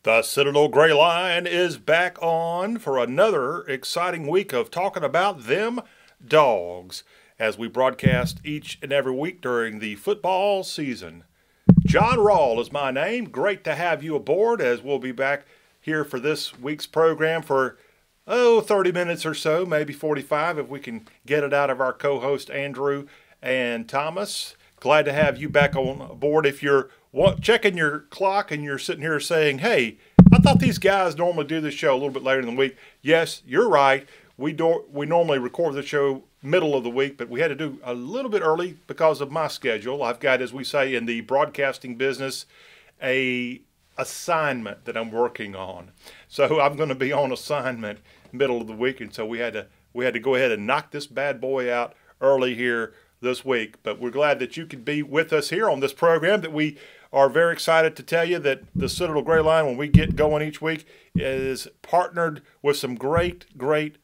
The Citadel Gray Line is back on for another exciting week of talking about them dogs as we broadcast each and every week during the football season. Jon Rawl is my name. Great to have you aboard as we'll be back here for this week's program for 30 minutes or so, maybe 45 if we can get it out of our co-host Andrew and Thomas. Glad to have you back on board. If you're checking your clock and you're sitting here saying, hey, I thought these guys normally do this show a little bit later in the week. Yes, you're right. We normally record the show middle of the week, but we had to do a little bit early because of my schedule. I've got, as we say in the broadcasting business, a assignment that I'm working on. So I'm going to be on assignment middle of the week, and so we had to go ahead and knock this bad boy out early here this week. But we're glad that you could be with us here on this program, that we are very excited to tell you that the Citadel Gray Line, when we get going each week, is partnered with some great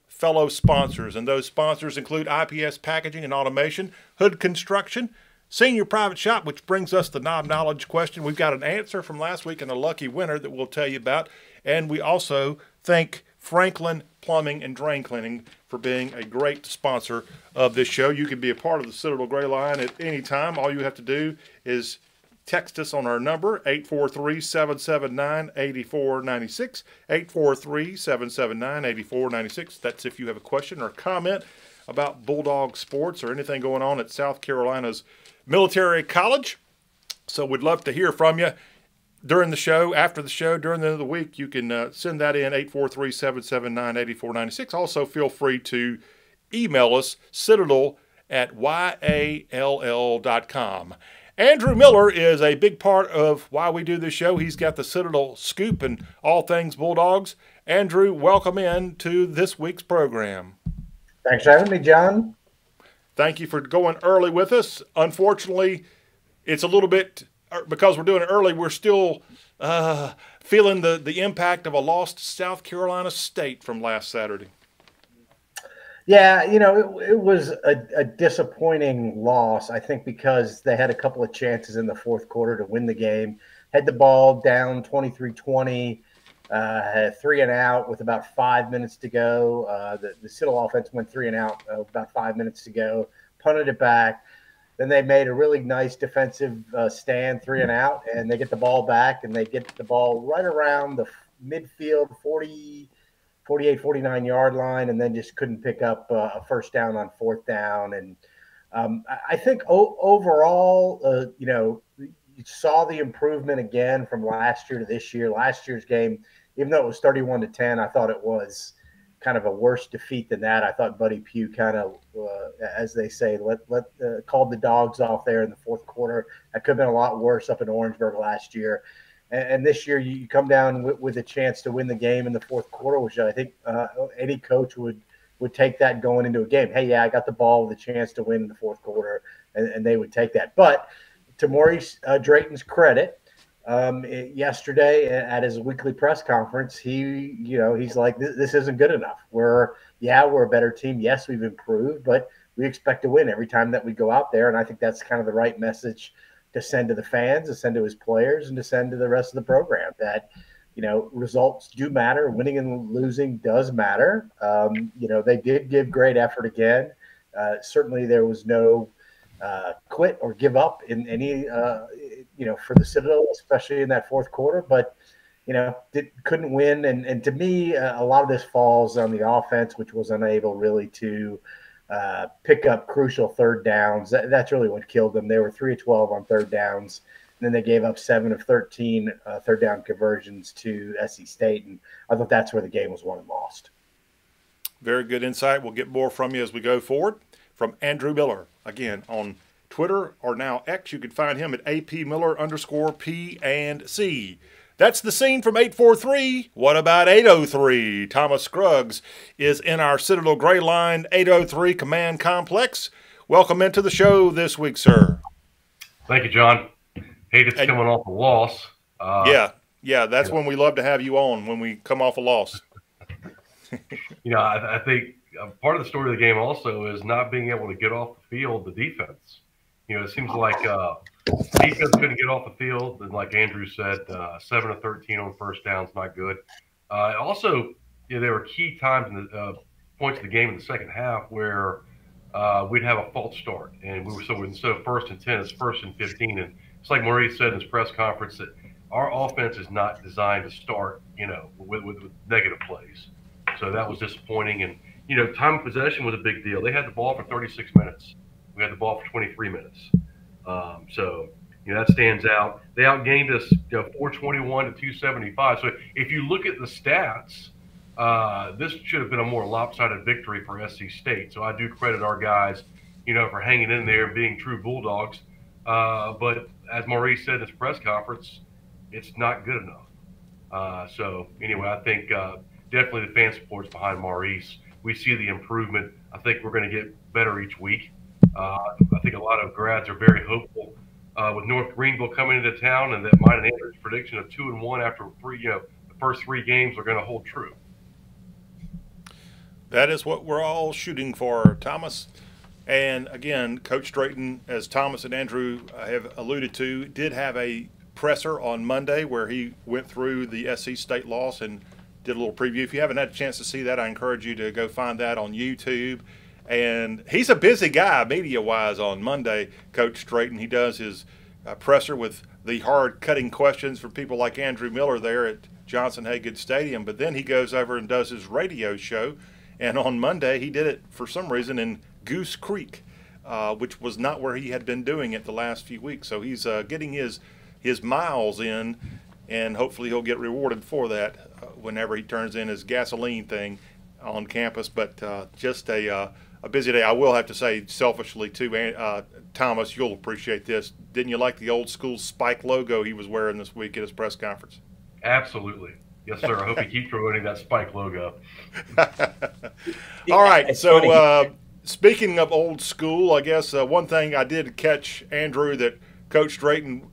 fellow sponsors. And those sponsors include IPS Packaging and Automation, Hood Construction, Senior Private Shop, which brings us the knowledge question. We've got an answer from last week and a lucky winner that we'll tell you about. And we also thank Franklin Plumbing and Drain Cleaning for being a great sponsor of this show. You can be a part of the Citadel Gray Line at any time. All you have to do is text us on our number, 843-779-8496, 843-779-8496. That's if you have a question or comment about Bulldog sports or anything going on at South Carolina's Military College. So we'd love to hear from you during the show, after the show, during the end of the week. You can send that in, 843-779-8496. Also, feel free to email us, citadel@yall.com. Andrew Miller is a big part of why we do this show. He's got the Citadel scoop and all things Bulldogs. Andrew, welcome in to this week's program. Thanks for having me, John. Thank you for going early with us. Unfortunately, it's a little bit, because we're doing it early, we're still feeling the impact of a lost South Carolina State from last Saturday. Yeah, it was a disappointing loss, I think, because they had a couple of chances in the fourth quarter to win the game. Had the ball down 23-20, had 3 and out with about 5 minutes to go. The Citadel offense went 3 and out with about 5 minutes to go, punted it back. Then they made a really nice defensive stand, 3 and out, and they get the ball back, and they get the ball right around the midfield 48, 49-yard line, and then just couldn't pick up a first down on fourth down. And I think overall, you saw the improvement again from last year to this year. Last year's game, even though it was 31-10, I thought it was kind of a worse defeat than that. I thought Buddy Pugh kind of, as they say, called the dogs off there in the fourth quarter. That could have been a lot worse up in Orangeburg last year. And this year you come down with a chance to win the game in the fourth quarter, which I think any coach would take that going into a game. Hey, yeah, I got the ball with a chance to win in the fourth quarter, and they would take that. But to Maurice Drayton's credit, yesterday at his weekly press conference, he's like, this isn't good enough. We're a better team. Yes, we've improved, but we expect to win every time that we go out there. And I think that's kind of the right message to send to the fans, to send to his players, and to send to the rest of the program, that, results do matter. Winning and losing does matter. They did give great effort again. Certainly there was no quit or give up in any, for the Citadel, especially in that fourth quarter, but, couldn't win. And to me, a lot of this falls on the offense, which was unable really to pick up crucial third downs. That's really what killed them. They were 3 of 12 on third downs, and then they gave up 7 of 13 third down conversions to SC State, and I thought that's where the game was won and lost. Very good insight. We'll get more from you as we go forward. From Andrew Miller, again, on Twitter or now X, you can find him at APMiller_P&C. That's the scene from 843. What about 803? Thomas Scruggs is in our Citadel Gray Line 803 Command Complex. Welcome into the show this week, sir. Thank you, John. Hate it's coming off a loss. Yeah, that's when we love to have you on, when we come off a loss. I think part of the story of the game also is not being able to get off the field, the defense. It seems like defense couldn't get off the field, and like Andrew said, 7 of 13 on first downs, not good. Also, there were key times in the points of the game in the second half where we'd have a false start, and we were instead of 1st and 10, it's 1st and 15, and it's like Maurice said in his press conference that our offense is not designed to start, with negative plays. So that was disappointing, and time of possession was a big deal. They had the ball for 36 minutes. We had the ball for 23 minutes. So that stands out. They outgained us 421 to 275. So if you look at the stats, this should have been a more lopsided victory for SC State. So I do credit our guys, for hanging in there and being true Bulldogs. But as Maurice said in his press conference, it's not good enough. So anyway, I think definitely the fan support's behind Maurice. We see the improvement. I think we're going to get better each week. I think a lot of grads are very hopeful with North Greenville coming into town, and that mine and Andrew's prediction of 2-1 after the first 3 games are going to hold true. That is what we're all shooting for, Thomas. And again, Coach Drayton, as Thomas and Andrew have alluded to, did have a presser on Monday where he went through the SC State loss and did a little preview. If you haven't had a chance to see that, I encourage you to go find that on YouTube. And he's a busy guy media-wise on Monday, Coach Drayton. He does his presser with the hard-cutting questions for people like Andrew Miller there at Johnson Hagood Stadium. But then he goes over and does his radio show. And on Monday, he did it for some reason in Goose Creek, which was not where he had been doing it the last few weeks. So he's getting his miles in, and hopefully he'll get rewarded for that whenever he turns in his gasoline thing on campus. But just a busy day. I will have to say selfishly too, Thomas, you'll appreciate this. Didn't you like the old school Spike logo he was wearing this week at his press conference? Absolutely. Yes, sir. I hope he keeps promoting that Spike logo. All right. So speaking of old school, I guess one thing I did catch, Andrew, that Coach Drayton,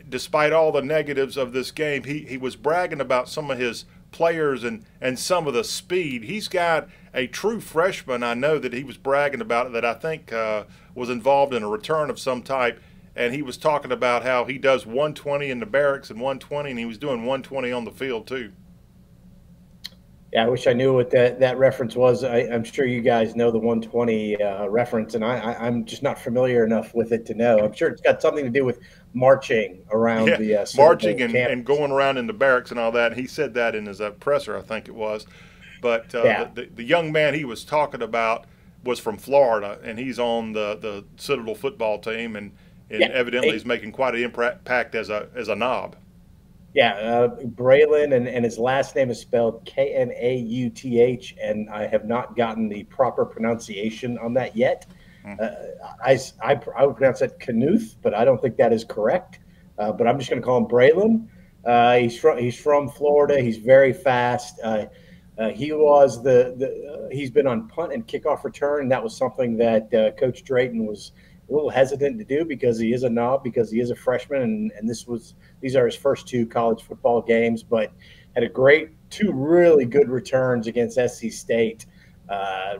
despite all the negatives of this game, he was bragging about some of his players and some of the speed. He's got a true freshman, I know, that he was bragging about that I think was involved in a return of some type, and he was talking about how he does 120 in the barracks and 120, and he was doing 120 on the field too. Yeah, I wish I knew what that reference was. I'm sure you guys know the 120 reference, and I'm just not familiar enough with it to know. I'm sure it's got something to do with marching around the marching and going around in the barracks and all that. And he said that in his presser, I think it was. But the young man he was talking about was from Florida, and he's on the Citadel football team, and evidently he's making quite an impact as a knob. Yeah, Braylon, and his last name is spelled Knauth, and I have not gotten the proper pronunciation on that yet. I would pronounce that Knuth, but I don't think that is correct. But I'm just going to call him Braylon. He's from Florida. He's very fast. He's been on punt and kickoff return. That was something that Coach Drayton was a little hesitant to do because he is a knob, because he is a freshman, and these are his first 2 college football games, but had a 2 really good returns against SC State.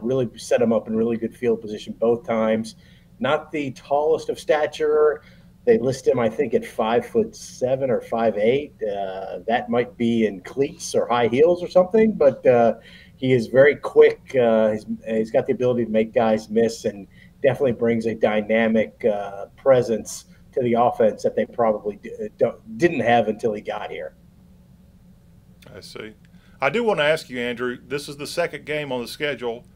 Really set him up in really good field position both times. Not the tallest of stature. They list him, I think, at 5'7" or 5'8". That might be in cleats or high heels or something, but he is very quick. He's got the ability to make guys miss, and definitely brings a dynamic presence to the offense that they probably didn't have until he got here. I see. I do want to ask you, Andrew, this is the second game on the schedule.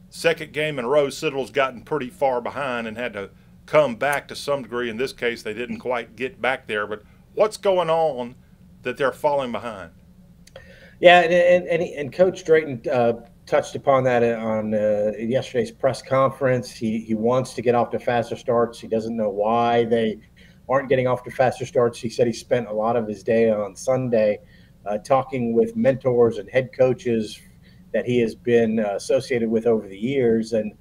Second game in a row, Citadel's gotten pretty far behind and had to come back to some degree. In this case, they didn't quite get back there. But what's going on that they're falling behind? Yeah, and Coach Drayton touched upon that on yesterday's press conference. He wants to get off to faster starts. He doesn't know why they aren't getting off to faster starts. He said he spent a lot of his day on Sunday talking with mentors and head coaches that he has been associated with over the years. And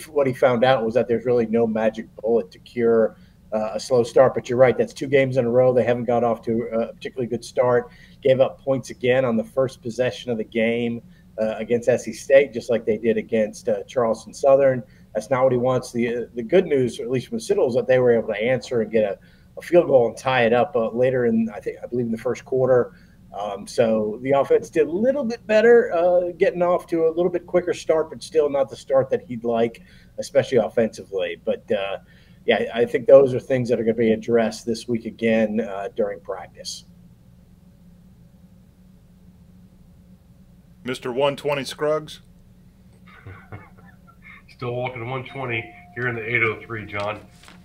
what he found out was that there's really no magic bullet to cure a slow start. But you're right, that's 2 games in a row. They haven't got off to a particularly good start. Gave up points again on the first possession of the game against SC State, just like they did against Charleston Southern. That's not what he wants. The good news, at least from the Citadel, is that they were able to answer and get a field goal and tie it up later in, I believe in the first quarter. So the offense did a little bit better, getting off to a little bit quicker start, but still not the start that he'd like, especially offensively. But yeah, I think those are things that are going to be addressed this week again during practice. Mr. 120 Scruggs? Still walking 120 here in the 803, John.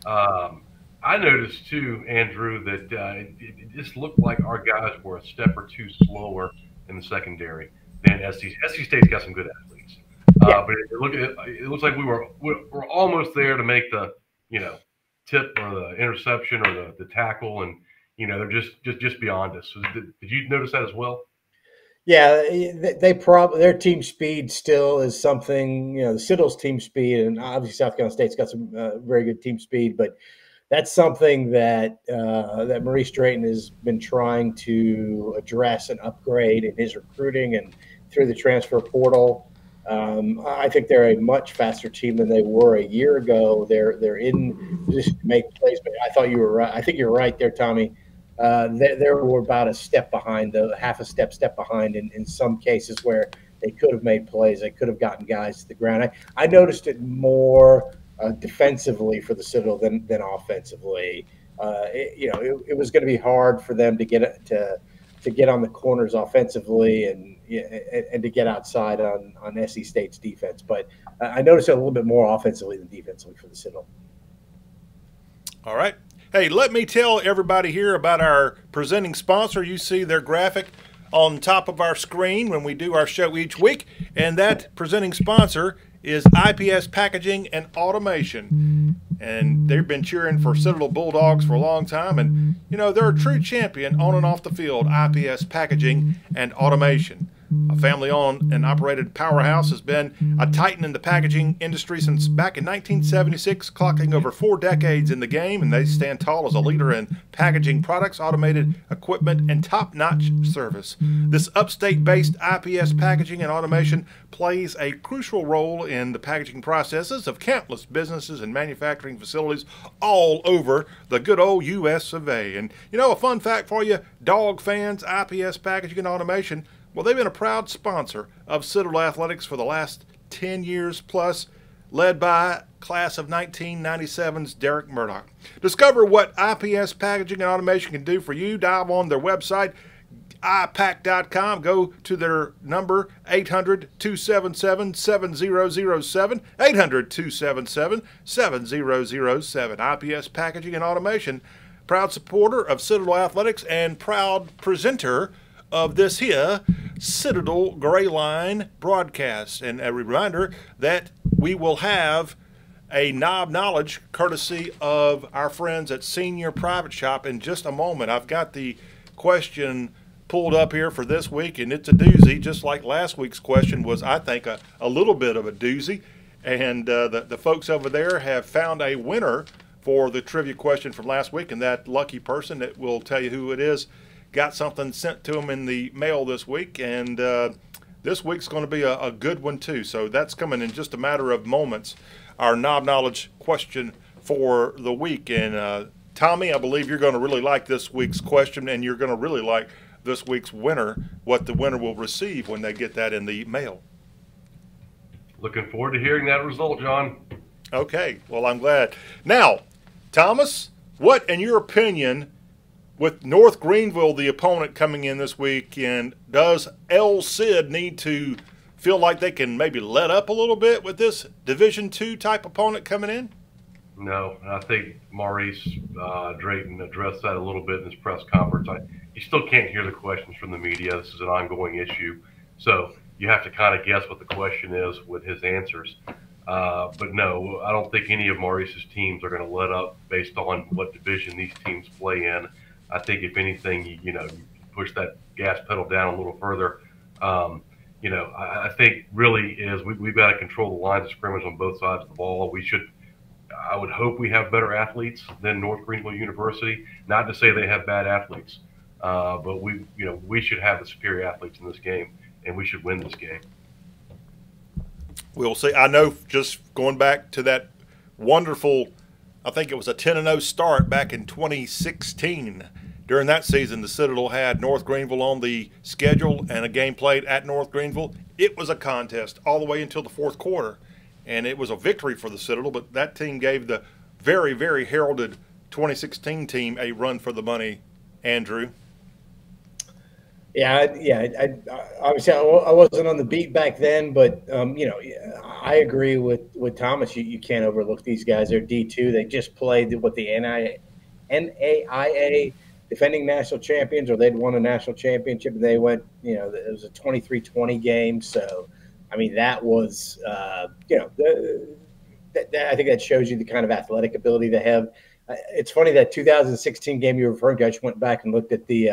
I noticed too, Andrew, that it just looked like our guys were a step or two slower in the secondary than SC. SC State's got some good athletes, but it looks like we're almost there to make the tip or the interception or the tackle, and they're just beyond us. So did you notice that as well? Yeah, their team speed still is something. The Citadel's team speed, and obviously South Carolina State's got some very good team speed, but that's something that Maurice Drayton has been trying to address and upgrade in his recruiting and through the transfer portal. I think they're a much faster team than they were a year ago. They're in position to make plays, but I thought you were right. I think you're right there, Tommy. They were about a step behind, half a step behind in some cases where they could have made plays. They could have gotten guys to the ground. I noticed it more defensively for the Citadel than offensively. It was going to be hard for them to get on the corners offensively and to get outside on SC State's defense. But I noticed it a little bit more offensively than defensively for the Citadel. All right. Hey, let me tell everybody here about our presenting sponsor. You see their graphic on top of our screen when we do our show each week, and that presenting sponsor is IPS Packaging and Automation. And they've been cheering for Citadel Bulldogs for a long time, and they're a true champion on and off the field. IPS Packaging and Automation, a family-owned and operated powerhouse, has been a titan in the packaging industry since back in 1976, clocking over 4 decades in the game, and they stand tall as a leader in packaging products, automated equipment, and top-notch service. This upstate-based IPS Packaging and Automation plays a crucial role in the packaging processes of countless businesses and manufacturing facilities all over the good old U.S. of A. And, a fun fact for you, dog fans, IPS Packaging and Automation, well, they've been a proud sponsor of Citadel Athletics for the last 10 years plus, led by class of 1997's Derek Murdoch. Discover what IPS Packaging and Automation can do for you. Dive on their website, ipack.com. Go to their number, 800-277-7007, 800-277-7007. IPS Packaging and Automation, proud supporter of Citadel Athletics and proud presenter of this here Citadel Gray Line broadcast. And a reminder that we will have a knob knowledge courtesy of our friends at Senior Private Shop in just a moment. I've got the question pulled up here for this week, and it's a doozy, just like last week's question was, I think, a little bit of a doozy. And the folks over there have found a winner for the trivia question from last week, and that lucky person that will tell you who it is got something sent to them in the mail this week, and this week's going to be a good one too. So that's coming in just a matter of moments, our knob knowledge question for the week. And Tommy, I believe you're going to really like this week's question, and you're going to really like this week's winner, what the winner will receive when they get that in the mail. Looking forward to hearing that result, John. Okay, well, I'm glad. Now, Thomas, what, in your opinion, with North Greenville, the opponent coming in this weekend, does El Cid need to feel like they can maybe let up a little bit with this Division II type opponent coming in? No, and I think Maurice Drayton addressed that a little bit in his press conference. You still can't hear the questions from the media. This is an ongoing issue. So you have to kind of guess what the question is with his answers. But no, I don't think any of Maurice's teams are going to let up based on what division these teams play in. I think if anything, you push that gas pedal down a little further. I think really is we've got to control the lines of scrimmage on both sides of the ball. I would hope we have better athletes than North Greenville University. Not to say they have bad athletes, but we should have the superior athletes in this game, and we should win this game. We'll see. I know, just going back to that wonderful, I think it was a 10-0 start back in 2016. During that season, the Citadel had North Greenville on the schedule and a game played at North Greenville. It was a contest all the way until the fourth quarter, and it was a victory for the Citadel, but that team gave the very, very heralded 2016 team a run for the money, Andrew. Yeah. Obviously, I wasn't on the beat back then, but I agree with Thomas. You can't overlook these guys. They're D2. They just played what the NAIA defending national champions, or they'd won a national championship, and they went. It was a 23-20 game. So, I mean, that was I think that shows you the kind of athletic ability they have. It's funny, that 2016 game you were referring to, I just went back and looked at the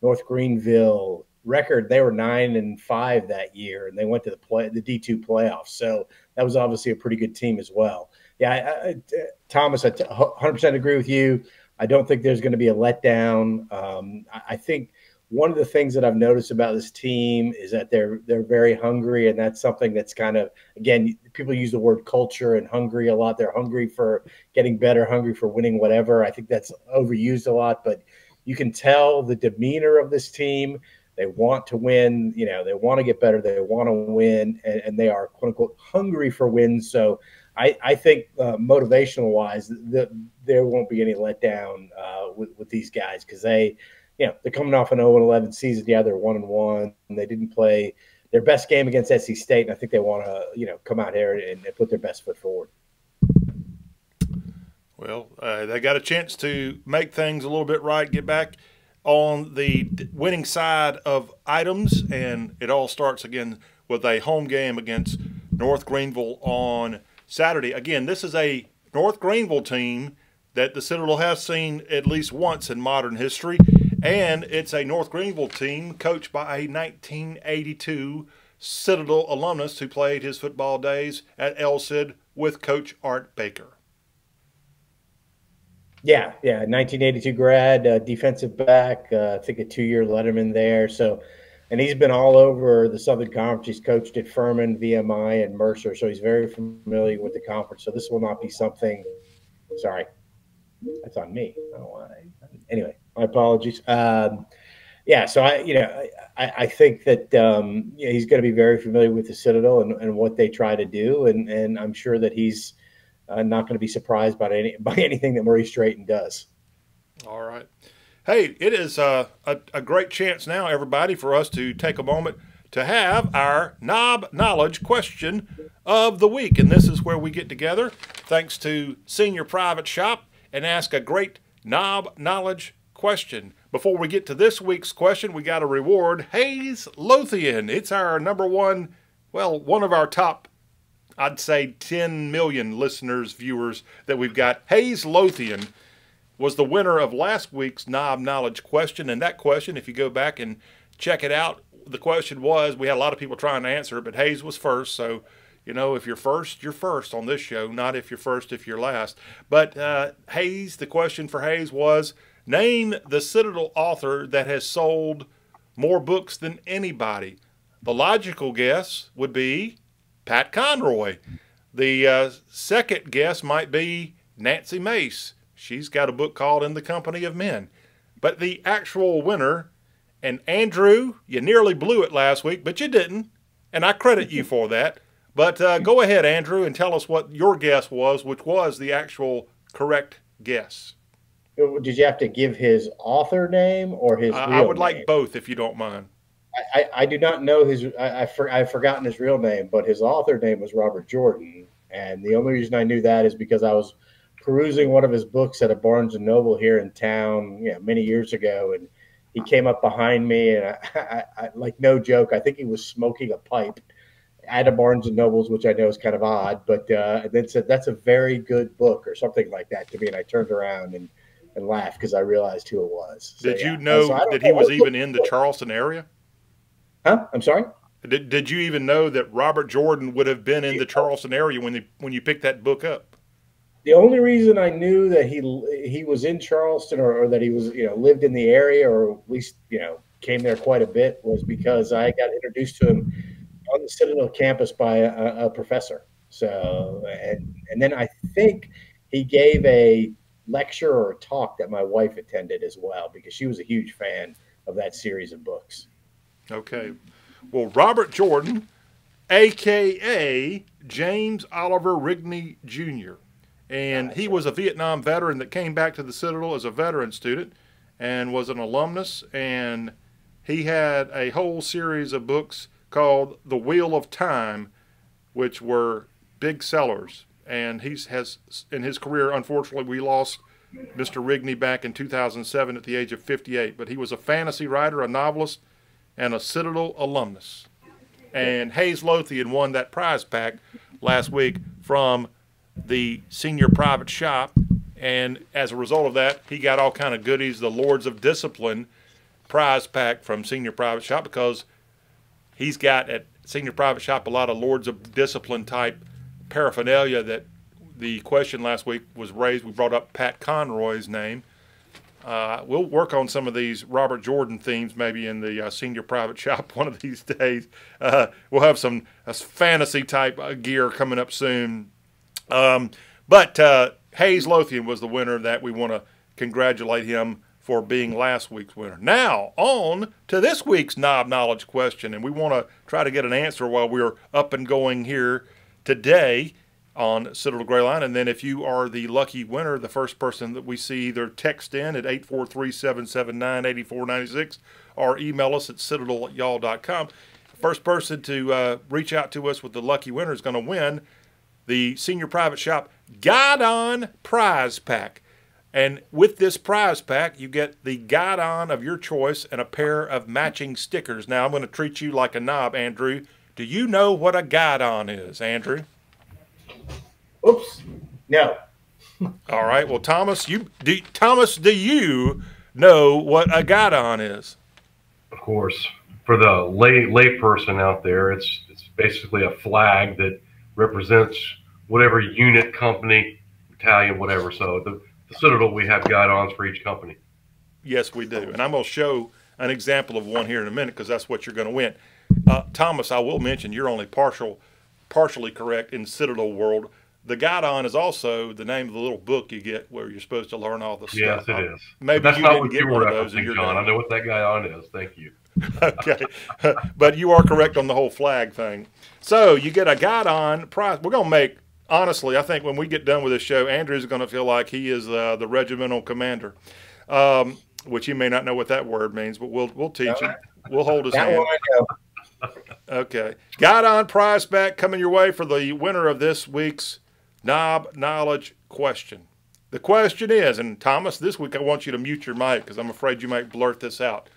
North Greenville record. They were 9-5 that year, and they went to the D2 playoffs. So that was obviously a pretty good team as well. Yeah, Thomas, I 100% agree with you. I don't think there's going to be a letdown. I think one of the things that I've noticed about this team is that they're very hungry, and that's something that's kind of, again, people use the word culture and hungry a lot. They're hungry for getting better, hungry for winning whatever. I think that's overused a lot, but you can tell the demeanor of this team. They want to win. They want to get better. They want to win, and they are, quote unquote, hungry for wins. So I think motivational wise, there won't be any letdown with these guys, because they're coming off an 0-11 season. Yeah, they're 1-1. They didn't play their best game against SC State, and I think they want to come out here and put their best foot forward. Well, they got a chance to make things a little bit right, get back on the winning side of items, and it all starts again with a home game against North Greenville on Saturday. Again, this is a North Greenville team that the Citadel has seen at least once in modern history, and it's a North Greenville team coached by a 1982 Citadel alumnus who played his football days at LCID with Coach Art Baker. Yeah, 1982 grad, defensive back, I think a 2-year letterman there. So, and he's been all over the Southern Conference. He's coached at Furman, VMI, and Mercer, so he's very familiar with the conference. So this will not be something – sorry, that's on me. Anyway, my apologies. So I think that he's going to be very familiar with the Citadel and what they try to do, and I'm sure that he's – not going to be surprised by anything that Murray Straighten does. All right. Hey, it is a great chance now, everybody, for us to take a moment to have our Knob Knowledge question of the week. And this is where we get together, thanks to Senior Private Shop, and ask a great Knob Knowledge question. Before we get to this week's question, we got to reward Hayes Lothian. It's our number one, one of our top, I'd say 10 million listeners, viewers that we've got. Hayes Lothian was the winner of last week's Knob Knowledge question. And that question, if you go back and check it out, the question was, we had a lot of people trying to answer it, but Hayes was first. So, if you're first on this show, not if you're first, if you're last. But Hayes, the question for Hayes was, name the Citadel author that has sold more books than anybody. The logical guess would be Pat Conroy. The second guess might be Nancy Mace. She's got a book called In the Company of Men. But the actual winner, and Andrew, you nearly blew it last week, but you didn't, and I credit you for that. But go ahead, Andrew, and tell us what your guess was, which was the actual correct guess. Did you have to give his author name or his real name? I would like both, if you don't mind. I do not know his. I've forgotten his real name, but his author name was Robert Jordan, and the only reason I knew that is because I was perusing one of his books at a Barnes and Noble here in town, many years ago, and he came up behind me, and I like, no joke, I think he was smoking a pipe at a Barnes and Nobles, which I know is kind of odd, but and then said, "That's a very good book," or something like that to me, and I turned around and laughed because I realized who it was. So, did you know that he was even in the Charleston area? Huh? I'm sorry? Did you even know that Robert Jordan would have been in the Charleston area when you picked that book up? The only reason I knew that he was in Charleston or that he was lived in the area, or at least came there quite a bit, was because I got introduced to him on the Citadel campus by a professor. So, and then I think he gave a lecture or a talk that my wife attended as well, because she was a huge fan of that series of books. Okay. Well, Robert Jordan, a.k.a. James Oliver Rigney Jr., and he was a Vietnam veteran that came back to the Citadel as a veteran student and was an alumnus, and he had a whole series of books called The Wheel of Time, which were big sellers. And has in his career, unfortunately, we lost Mr. Rigney back in 2007 at the age of 58. But he was a fantasy writer, a novelist, and a Citadel alumnus. And Hayes Lothian won that prize pack last week from the senior private shop. And as a result of that, he got all kind of goodies, the Lords of Discipline prize pack from senior private shop, because he's got at senior private shop a lot of Lords of Discipline type paraphernalia. That the question last week was raised. We brought up Pat Conroy's name. We'll work on some of these Robert Jordan themes maybe in the senior private shop one of these days. We'll have some fantasy type gear coming up soon. But Hayes Lothian was the winner. That we want to congratulate him for being last week's winner. Now, on to this week's Knob Knowledge question, and we want to try to get an answer while we're up and going here today on Citadel Gray Line. And then if you are the lucky winner, the first person that we see, either text in at 843-779-8496 or email us at citadel@y'all.com. The first person to reach out to us with the lucky winner is going to win the Senior Private Shop Guide-On Prize Pack. And with this prize pack, you get the guide-on of your choice and a pair of matching stickers. Now, I'm going to treat you like a knob, Andrew. Do you know what a guide-on is, Andrew? Oops. No. All right. Well, Thomas, do you know what a guide-on is? Of course. For the lay person out there, it's basically a flag that represents whatever unit, company, battalion, whatever. So the Citadel, we have guide-ons for each company. Yes, we do. And I'm going to show an example of one here in a minute, because that's what you're going to win. Thomas, I will mention you're only partially correct in Citadel world. The guide-on is also the name of the little book you get where you're supposed to learn all the stuff. Yes, it is. Maybe that's you not didn't what get you one were of those in referencing, your John. day. I know what that guide-on is. Thank you. Okay. But you are correct on the whole flag thing. So you get a guide-on prize. We're going to make, honestly, I think when we get done with this show, Andrew's going to feel like he is the regimental commander, which he may not know what that word means, but we'll teach him. We'll hold his hand. Okay. Guide-on prize pack coming your way for the winner of this week's Knob Knowledge question. The question is, and Thomas, this week I want you to mute your mic because I'm afraid you might blurt this out.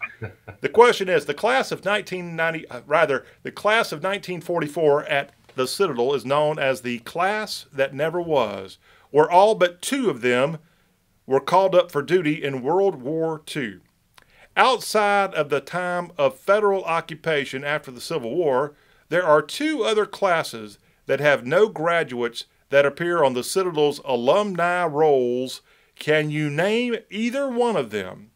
The question is, the class of 1944 at the Citadel is known as the class that never was, where all but two of them were called up for duty in World War II. Outside of the time of federal occupation after the Civil War, there are two other classes that have no graduates that appear on the Citadel's alumni rolls. Can you name either one of them?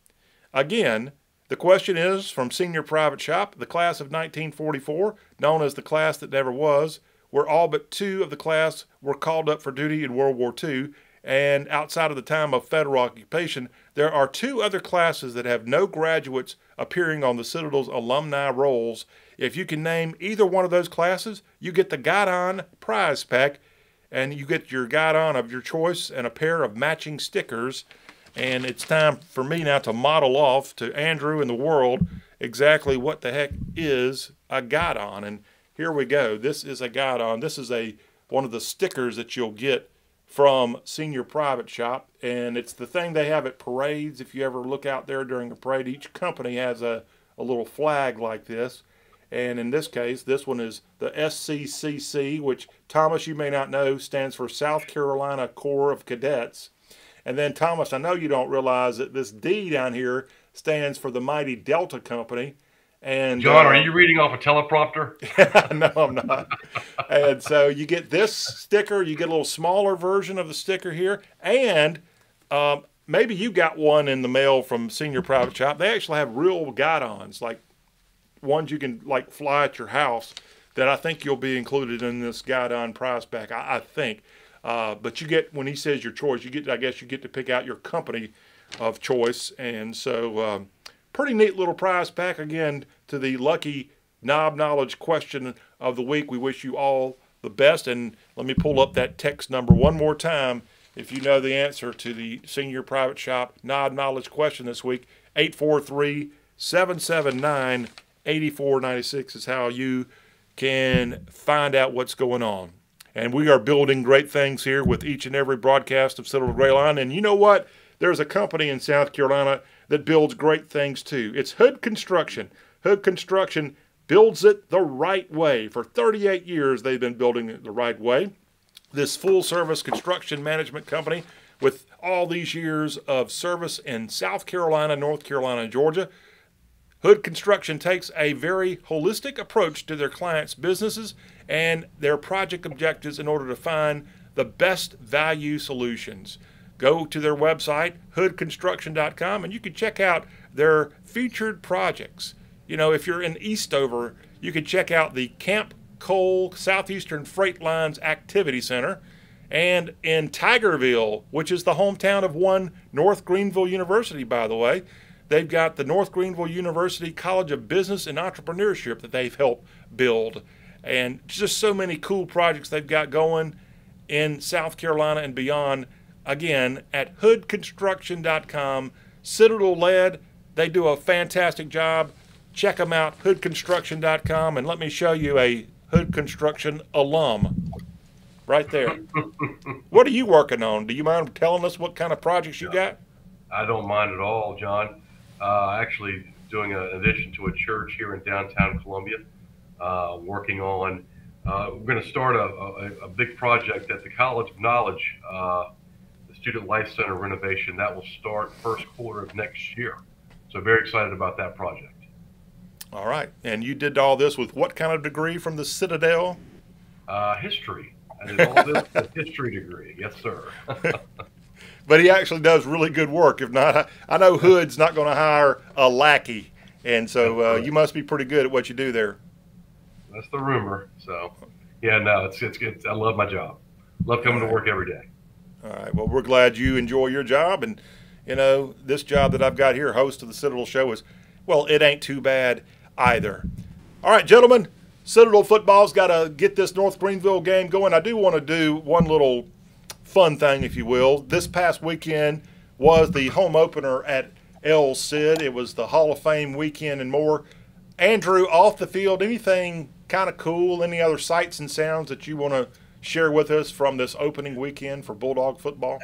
Again, the question is from Senior Private Shop, the class of 1944, known as the class that never was, where all but two of the class were called up for duty in World War II, and outside of the time of federal occupation, there are two other classes that have no graduates appearing on the Citadel's alumni rolls. If you can name either one of those classes, you get the guide-on prize pack, and you get your guide-on of your choice and a pair of matching stickers. And it's time for me now to model off to Andrew and the world exactly what the heck is a guide-on. And here we go. This is a guide-on. This is one of the stickers that you'll get from Senior Private Shop, and it's the thing they have at parades. If you ever look out there during a parade, each company has a little flag like this. And in this case, this one is the SCCC, which, Thomas, you may not know, stands for South Carolina Corps of Cadets. And then, Thomas, I know you don't realize that this D down here stands for the mighty Delta Company. And John, are you reading off a teleprompter? No, I'm not. And so you get this sticker. You get a little smaller version of the sticker here. And maybe you got one in the mail from Senior Private Shop. They actually have real guide-ons, like ones you can like fly at your house. that I think you'll be included in this guide-on prize pack. I think. But you get, when he says your choice, I guess you get to pick out your company of choice. And so pretty neat little prize pack. Again, to the lucky Knob Knowledge question of the week, we wish you all the best. And let me pull up that text number one more time. If you know the answer to the Senior Private Shop Knob Knowledge question this week, 843-779-8496 is how you can find out what's going on. And we are building great things here with each and every broadcast of Citadel Gray Line. And you know what? There's a company in South Carolina that builds great things too. It's Hood Construction. Hood Construction builds it the right way. For 38 years, they've been building it the right way. This full-service construction management company with all these years of service in South Carolina, North Carolina, and Georgia. Hood Construction takes a very holistic approach to their clients' businesses and their project objectives in order to find the best value solutions. Go to their website, hoodconstruction.com, and you can check out their featured projects. You know, if you're in Eastover, you can check out the Camp Cole Southeastern Freight Lines Activity Center. And in Tigerville, which is the hometown of one North Greenville University, by the way, they've got the North Greenville University College of Business and Entrepreneurship that they've helped build. And just so many cool projects they've got going in South Carolina and beyond. Again, at hoodconstruction.com, Citadel-led. They do a fantastic job. Check them out, hoodconstruction.com, and let me show you a Hood Construction alum right there. What are you working on? Do you mind telling us what kind of projects you got? I don't mind at all, John. Actually doing an addition to a church here in downtown Columbia, working on, we're going to start a big project at the College of Knowledge, the Student Life Center renovation. That will start first quarter of next year. So very excited about that project. All right. And you did all this with what kind of degree from the Citadel? History. I did all this with a history degree. Yes, sir. But he actually does really good work. If not, I know Hood's not going to hire a lackey. And so you must be pretty good at what you do there. That's the rumor. So, yeah, no, it's good. I love my job. Love coming to work every day. All right. Well, we're glad you enjoy your job. And, you know, this job that I've got here, host of the Citadel Show, is, well, it ain't too bad either. All right, gentlemen, Citadel football's got to get this North Greenville game going. I do want to do one little fun thing, if you will. This past weekend was the home opener at El Cid. It was the Hall of Fame weekend and more. Andrew, off the field, anything kind of cool, any other sights and sounds that you want to share with us from this opening weekend for Bulldog football?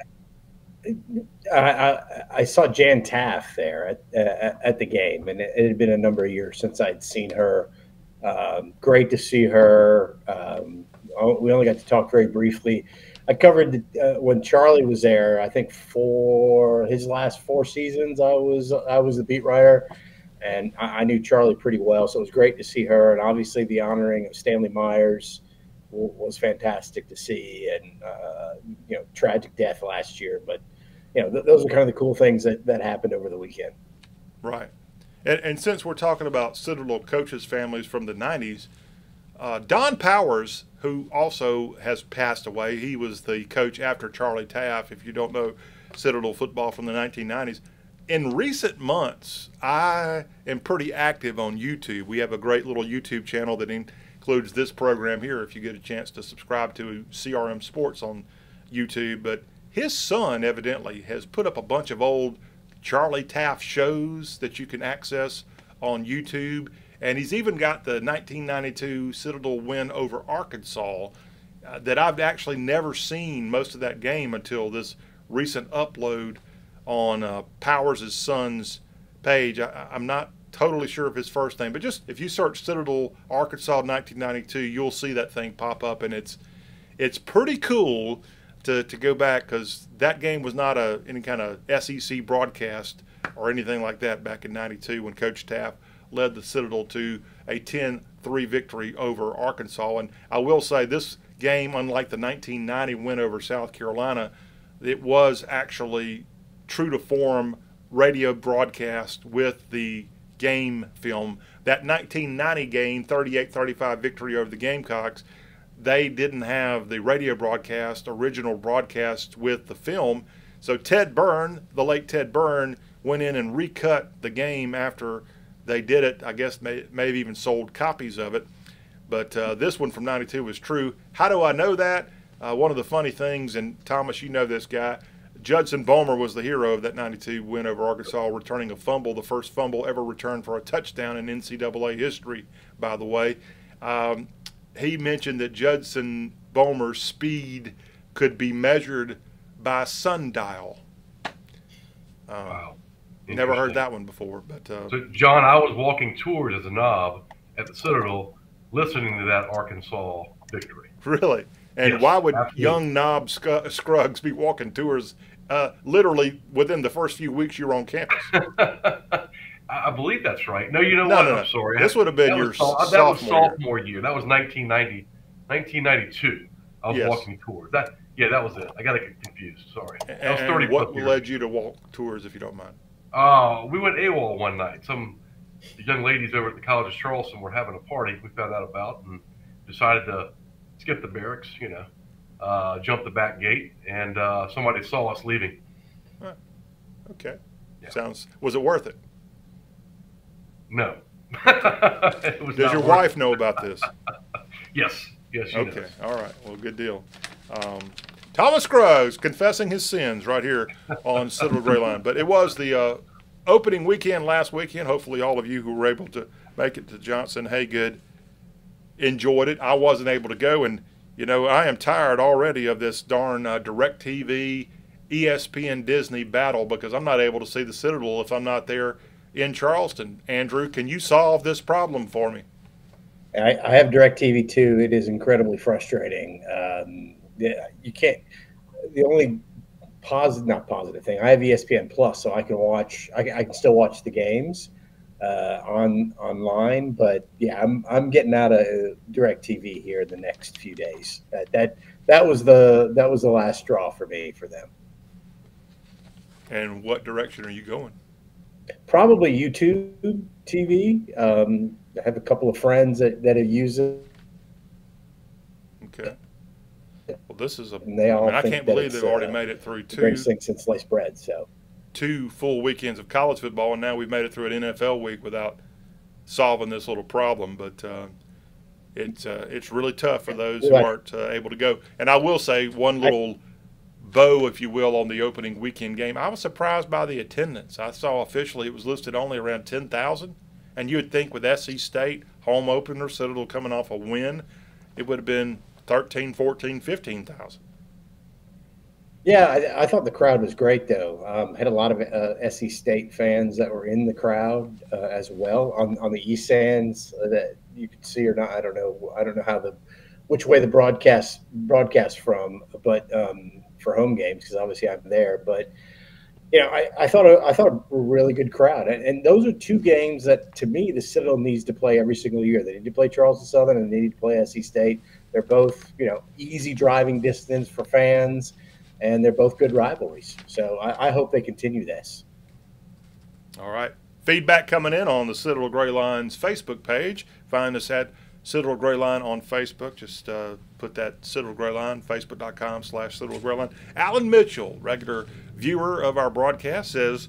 I saw Jan Taff there at the game, and it had been a number of years since I'd seen her. Great to see her. We only got to talk very briefly. I covered when Charlie was there. I think for his last 4 seasons, I was the beat writer, and I knew Charlie pretty well. So it was great to see her, and obviously the honoring of Stanley Myers was fantastic to see. And tragic death last year, but those are kind of the cool things that happened over the weekend. Right. And since we're talking about Citadel coaches' families from the 90s, Don Powers, who also has passed away, he was the coach after Charlie Taff, if you don't know Citadel football from the 1990s. In recent months, I am pretty active on YouTube. We have a great little YouTube channel that includes this program here, if you get a chance to subscribe to CRM Sports on YouTube. But his son, evidently, has put up a bunch of old Charlie Taff shows that you can access on YouTube. And he's even got the 1992 Citadel win over Arkansas that I've actually never seen most of that game until this recent upload on Powers' son's page. I'm not totally sure of his first name, but just if you search Citadel Arkansas 1992, you'll see that thing pop up, and it's pretty cool to go back, because that game was not any kind of SEC broadcast or anything like that back in 92 when Coach Taff led the Citadel to a 10-3 victory over Arkansas. And I will say this game, unlike the 1990 win over South Carolina, it was actually true to form radio broadcast with the game film. That 1990 game, 38-35 victory over the Gamecocks, they didn't have the radio broadcast, original broadcast with the film. So Ted Byrne, the late Ted Byrne, went in and recut the game after they did it. I guess maybe even sold copies of it. But this one from 92 was true. How do I know that? One of the funny things, and Thomas, you know this guy, Judson Bomer was the hero of that 92 win over Arkansas, returning a fumble, the first fumble ever returned for a touchdown in NCAA history, by the way. He mentioned that Judson Bomer's speed could be measured by sundial. Wow. Never heard that one before. But so, John, I was walking tours as a knob at the Citadel listening to that Arkansas victory. Really? And yes, why would absolutely. young knob Scruggs be walking tours literally within the first few weeks you were on campus? I believe that's right. No, you know No, what? no, no. I'm sorry. This would have been That your was that was sophomore year. That was 1992. I was Yes. walking tours. That was it. I got to get confused. Sorry. That was 30 And what plus led years. you to walk tours, if you don't mind? We went AWOL one night. Some young ladies over at the College of Charleston were having a party we found out about and decided to skip the barracks, jump the back gate, and somebody saw us leaving. Okay. Yeah. Was it worth it? No. It was Does not your worth wife know about this? Yes. Yes, she Okay. knows. All right. Well, good deal. Thomas Scruggs confessing his sins right here on Citadel Gray Line. But it was the opening weekend last weekend. Hopefully all of you who were able to make it to Johnson Hagood enjoyed it. I wasn't able to go, and I am tired already of this darn DirecTV, ESPN, Disney battle because I'm not able to see the Citadel if I'm not there in Charleston. Andrew, can you solve this problem for me? I have DirecTV too. It is incredibly frustrating. You can't. The only not positive thing. I have ESPN Plus, so I can watch. I can still watch the games online. But yeah, I'm getting out of DirecTV here in the next few days. That was the last straw for me for them. And what direction are you going? Probably YouTube TV. I have a couple of friends that have used it. Okay. Well, this is And they all I think can't that believe it's, they've already made it through the greatest thing since sliced bread. So two full weekends of college football, and now we've made it through an NFL week without solving this little problem. But it's really tough for those who aren't able to go. And I will say one little bow, if you will, on the opening weekend game. I was surprised by the attendance. I saw officially it was listed only around 10,000. And you would think with SC State, home opener, Citadel coming off a win, it would have been 13, 14, 15,000. Yeah, I thought the crowd was great, though. Had a lot of SC State fans that were in the crowd as well on the east stands that you could see or not. I don't know which way the broadcast from, but for home games because obviously I'm there. But I thought a really good crowd, and those are two games that to me the Citadel needs to play every single year. They need to play Charleston Southern and they need to play SC State. They're both easy driving distance for fans, and they're both good rivalries. So I hope they continue this. All right. Feedback coming in on the Citadel Gray Line's Facebook page. Find us at Citadel Gray Line on Facebook. Just put that Citadel Gray Line, facebook.com/Citadel Gray Line. Alan Mitchell, regular viewer of our broadcast, says,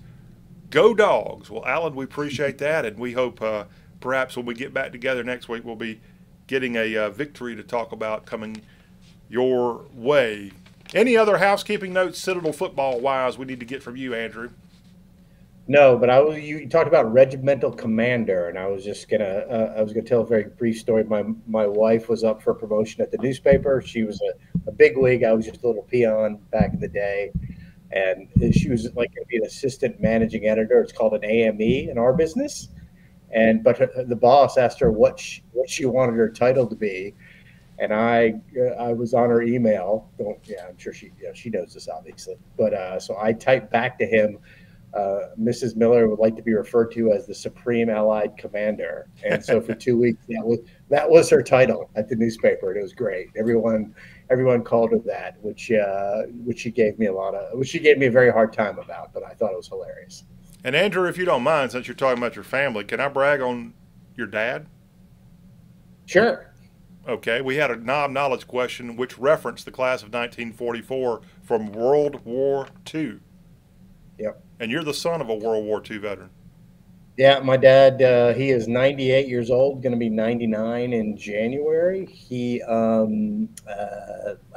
"Go Dogs." Well, Alan, we appreciate that, and we hope perhaps when we get back together next week, we'll be getting a victory to talk about coming your way. Any other housekeeping notes, Citadel football-wise, we need to get from you, Andrew? No, but you talked about regimental commander, and I was gonna tell a very brief story. My wife was up for promotion at the newspaper. She was a big league. I was just a little peon back in the day, and she was like going to be an assistant managing editor. It's called an AME in our business, but the boss asked her what she wanted her title to be, and I was on her email. Yeah, I'm sure she knows this obviously, but so I typed back to him. Mrs. Miller would like to be referred to as the Supreme Allied Commander, and so for 2 weeks that was her title at the newspaper, and it was great. Everyone called her that, which she gave me a very hard time about, but I thought it was hilarious. And Andrew, if you don't mind, since you're talking about your family, can I brag on your dad? Sure. Okay, we had a knowledge question which referenced the class of 1944 from World War II. Yep. And you're the son of a World War II veteran. Yeah, my dad, he is 98 years old, going to be 99 in January. I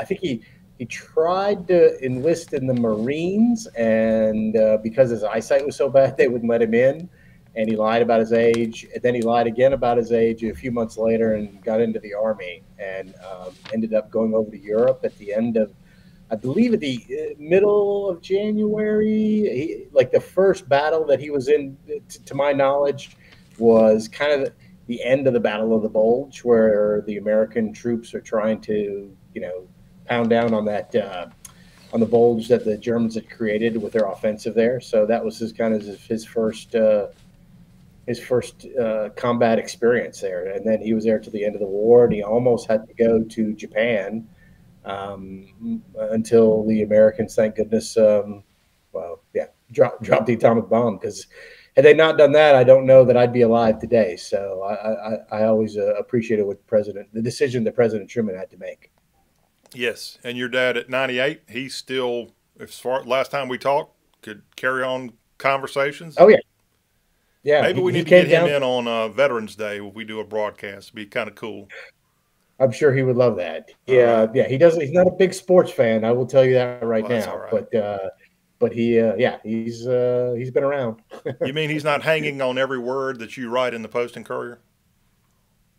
think he tried to enlist in the Marines, and because his eyesight was so bad, they wouldn't let him in. And he lied about his age. And then he lied again about his age a few months later and got into the Army and ended up going over to Europe at the end of, I believe, at the middle of January. Like the first battle that he was in, to my knowledge, was kind of the end of the Battle of the Bulge, where the American troops are trying to, pound down on that on the bulge that the Germans had created with their offensive there. So that was his first combat experience there. And then he was there till the end of the war, and he almost had to go to Japan until the Americans, thank goodness, dropped the atomic bomb. Because had they not done that, I don't know that I'd be alive today. So I always appreciated the decision that President Truman had to make. Yes, and your dad at 98, he's still, last time we talked, could carry on conversations. Oh, yeah. Yeah, maybe we need to get him in on Veterans Day if we do a broadcast. It'd be kind of cool. I'm sure he would love that. Yeah, right. Yeah. He's not a big sports fan. I will tell you that right now. Right. But he's been around. You mean he's not hanging on every word that you write in the Post and Courier?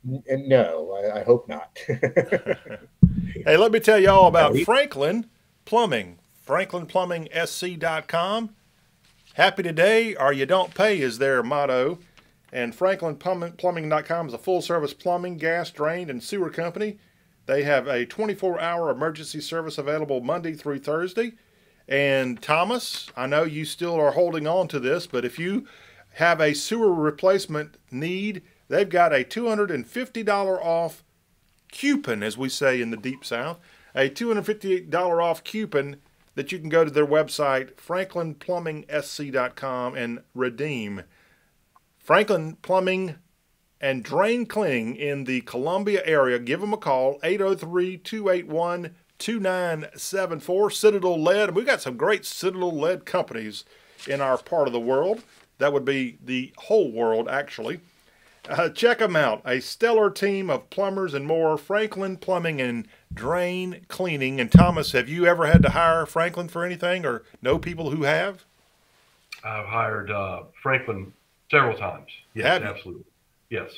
No, I hope not. Hey, let me tell you all about Franklin Plumbing. FranklinPlumbingSC.com. Happy today or you don't pay is their motto. And FranklinPlumbing.com is a full-service plumbing, gas, drain, and sewer company. They have a 24-hour emergency service available Monday through Thursday. And Thomas, I know you still are holding on to this, but if you have a sewer replacement need, they've got a $250 off coupon, as we say in the Deep South, a $250 off coupon that you can go to their website, FranklinPlumbingSC.com, and redeem. Franklin Plumbing and Drain Cleaning in the Columbia area. Give them a call, 803-281-2974. Citadel Lead. And we've got some great Citadel Lead companies in our part of the world. That would be the whole world, actually. Check them out. A stellar team of plumbers and more. Franklin Plumbing and Drain Cleaning. And Thomas, have you ever had to hire Franklin for anything or know people who have? I've hired Franklin several times. Yes, absolutely. Yes.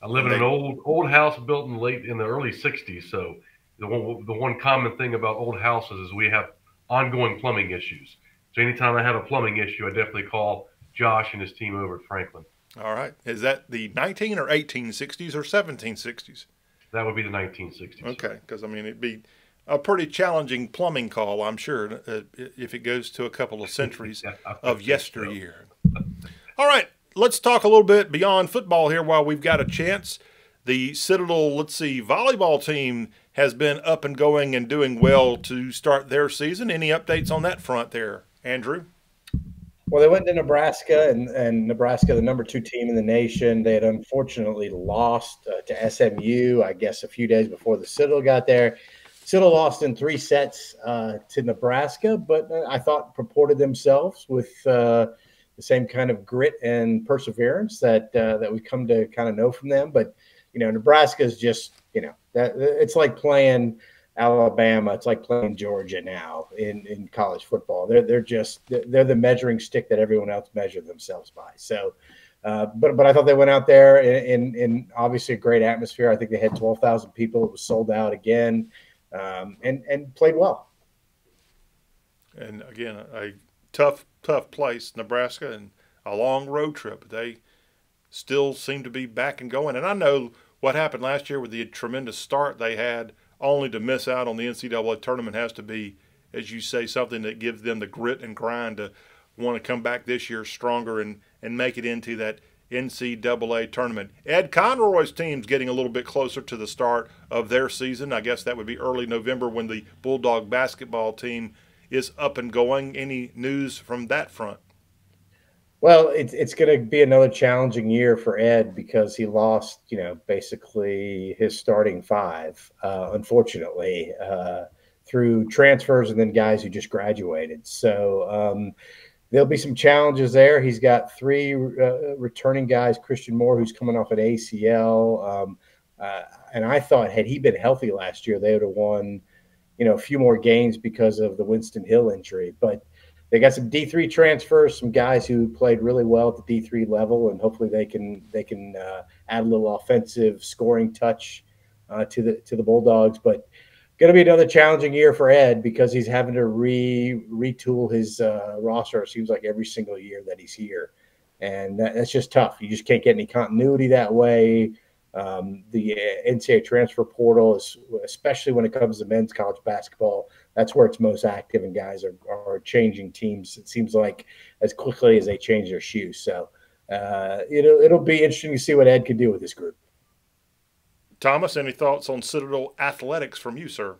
I live in an old house built in the early 60s. So the one common thing about old houses is we have ongoing plumbing issues. So anytime I have a plumbing issue, I definitely call Josh and his team over at Franklin. All right. Is that the 19 or 1860s or 1760s? That would be the 1960s. Okay, because, it'd be a pretty challenging plumbing call, I'm sure, if it goes to a couple of centuries of yesteryear. All right, let's talk a little bit beyond football here while we've got a chance. The Citadel, volleyball team has been up and going and doing well to start their season. Any updates on that front there, Andrew? Well, they went to Nebraska, and Nebraska, the number 2 team in the nation. They had unfortunately lost to SMU, I guess, a few days before the Citadel got there. Citadel lost in 3 sets to Nebraska, but I thought purported themselves with the same kind of grit and perseverance that we come to kind of know from them. But, Nebraska is just, that it's like playing Alabama. It's like playing Georgia now in college football. They're the measuring stick that everyone else measures themselves by. So, but I thought they went out there in obviously a great atmosphere. I think they had 12,000 people. It was sold out again, and played well. And again, a tough place, Nebraska, and a long road trip. They still seem to be back and going. And I know what happened last year with the tremendous start they had, only to miss out on the NCAA tournament has to be, as you say, something that gives them the grit and grind to want to come back this year stronger and make it into that NCAA tournament. Ed Conroy's team's getting a little bit closer to the start of their season. I guess that would be early November when the Bulldog basketball team is up and going. Any news from that front? Well, it's going to be another challenging year for Ed because he lost, basically his starting five, unfortunately, through transfers and then guys who just graduated. So there'll be some challenges there. He's got three returning guys: Christian Moore, who's coming off an ACL, and I thought had he been healthy last year, they would have won, a few more games because of the Winston Hill injury, but. They got some D3 transfers, some guys who played really well at the D3 level, and hopefully they can add a little offensive scoring touch to the Bulldogs. But going to be another challenging year for Ed because he's having to retool his roster. It seems like every single year that he's here, and that's just tough. You just can't get any continuity that way. The NCAA transfer portal is, especially when it comes to men's college basketball, that's where it's most active, and guys are changing teams. It seems like as quickly as they change their shoes. So it'll be interesting to see what Ed can do with this group. Thomas, any thoughts on Citadel athletics from you, sir?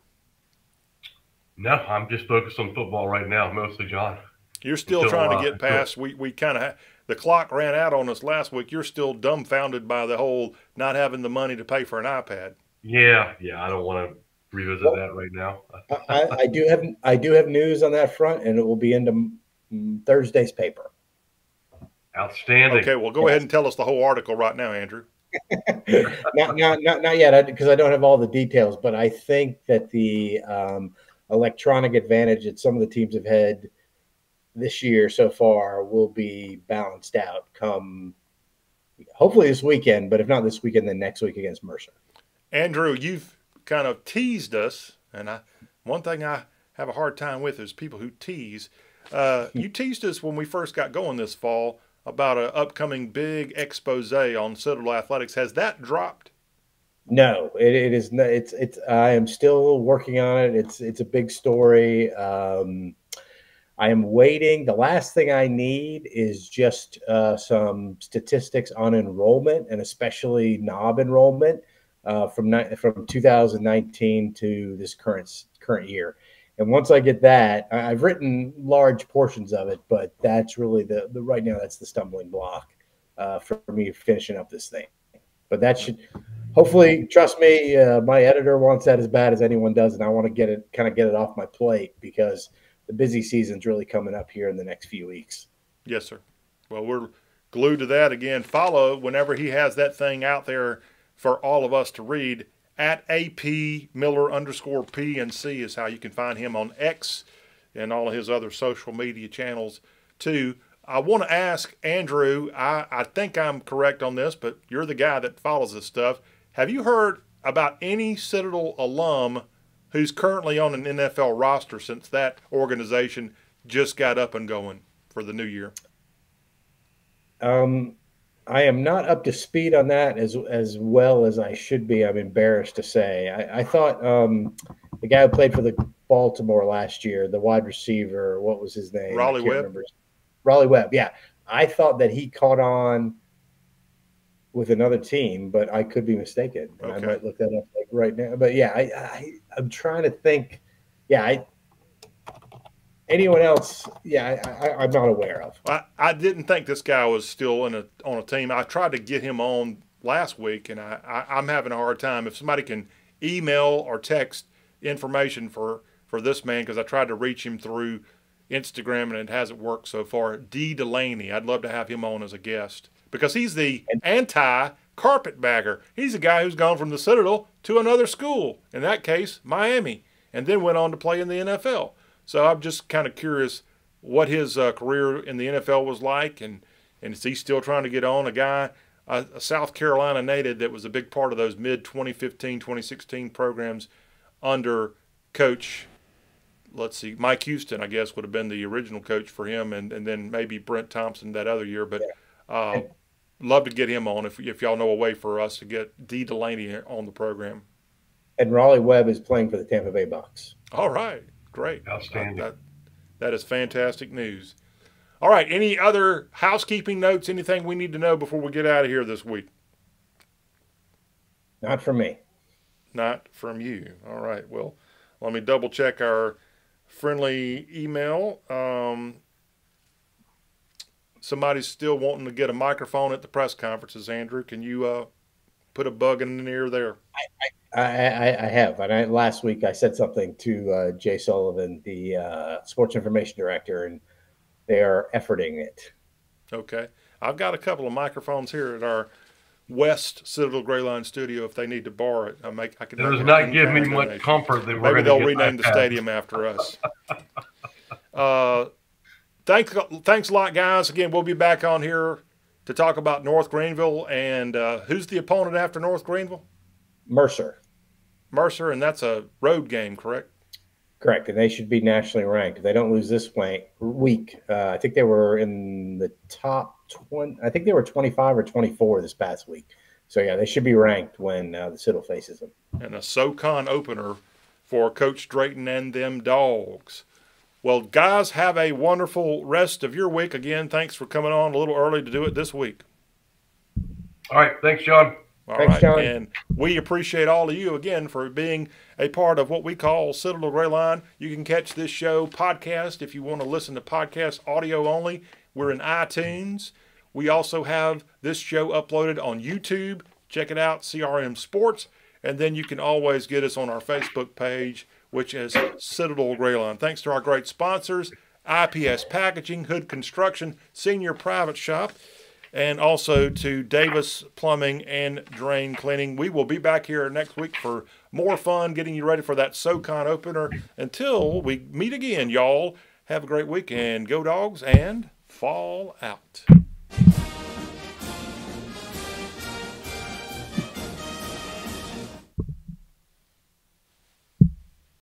No, I'm just focused on football right now, mostly, John. You're still trying to get past. We kind of the clock ran out on us last week. You're still dumbfounded by the whole not having the money to pay for an iPad. Yeah. I don't want to revisit that right now. I do have news on that front, and it will be into Thursday's paper. Outstanding. Okay, well, go ahead and tell us the whole article right now, Andrew. not yet, because I don't have all the details. But I think that the electronic advantage that some of the teams have had this year so far will be balanced out come hopefully this weekend, but if not this weekend, then next week against Mercer. Andrew, you've kind of teased us, and one thing I have a hard time with is people who tease. You teased us when we first got going this fall about an upcoming big expose on Citadel athletics. Has that dropped? No, it is not. It's I am still working on it. It's a big story. I am waiting. The last thing I need is just some statistics on enrollment, and especially knob enrollment from 2019 to this current year. And once I get that, I've written large portions of it, but that's really the right now that's the stumbling block for me finishing up this thing. But that should hopefully, trust me, my editor wants that as bad as anyone does, and I want to get it off my plate because the busy season's really coming up here in the next few weeks. Yes, sir. Well, we're glued to that. Again, follow whenever he has that thing out there for all of us to read. At AP Miller _P&C is how you can find him on X and all of his other social media channels too. I want to ask Andrew, I think I'm correct on this, but you're the guy that follows this stuff. Have you heard about any Citadel alum who's currently on an NFL roster since that organization just got up and going for the new year? I am not up to speed on that as well as I should be. I'm embarrassed to say. I thought the guy who played for the Baltimore last year, the wide receiver, what was his name? Raleigh Webb. Raleigh Webb, yeah. I thought that he caught on with another team, but I could be mistaken. Okay. I might look that up right now. But yeah, I'm trying to think. Yeah, anyone else? Yeah, I'm not aware of. I didn't think this guy was still on a team. I tried to get him on last week, and I'm having a hard time. If somebody can email or text information for this man, because I tried to reach him through Instagram and it hasn't worked so far. D. Delaney, I'd love to have him on as a guest because he's the anti-carpetbagger. He's a guy who's gone from the Citadel to another school, in that case, Miami, and then went on to play in the NFL. So I'm just kind of curious what his career in the NFL was like, and is he still trying to get on? A guy, a South Carolina native that was a big part of those mid-2015, 2016 programs under Coach, let's see, Mike Houston, I guess, would have been the original coach for him, and then maybe Brent Thompson that other year. But love to get him on if y'all know a way for us to get D. Delaney on the program. And Raleigh Webb is playing for the Tampa Bay Bucks. All right. Great. Outstanding. That is fantastic news. All right. Any other housekeeping notes, anything we need to know before we get out of here this week? Not from me. Not from you. All right. Well, let me double check our friendly email. somebody's still wanting to get a microphone at the press conferences, Andrew, can you put a bug in the ear there? I have. And last week I said something to Jay Sullivan, the sports information director, and they are efforting it. Okay. I've got a couple of microphones here at our West Citadel Gray Line studio if they need to borrow it. I can. It does not give me much comfort that maybe they'll rename the stadium after us. Thanks a lot, guys. Again, we'll be back on here to talk about North Greenville. And who's the opponent after North Greenville? Mercer, and that's a road game, correct? Correct, and they should be nationally ranked. If they don't lose this week, I think they were in the top 20. I think they were 25 or 24 this past week. So, yeah, they should be ranked when the Citadel faces them. And a SoCon opener for Coach Drayton and them Dogs. Well, guys, have a wonderful rest of your week. Again, thanks for coming on a little early to do it this week. All right, thanks, John. Thanks, John. And we appreciate all of you again for being a part of what we call Citadel Gray Line. You can catch this show podcast if you want to listen to podcast audio only. We're in iTunes. We also have this show uploaded on YouTube. Check it out, CRM Sports. And then you can always get us on our Facebook page, which is Citadel Gray Line. Thanks to our great sponsors, IPS Packaging, Hood Construction, Senior Private Shop, and also to Davis Plumbing and Drain Cleaning. We will be back here next week for more fun, getting you ready for that SoCon opener. Until we meet again, y'all, have a great weekend. Go Dogs and fall out.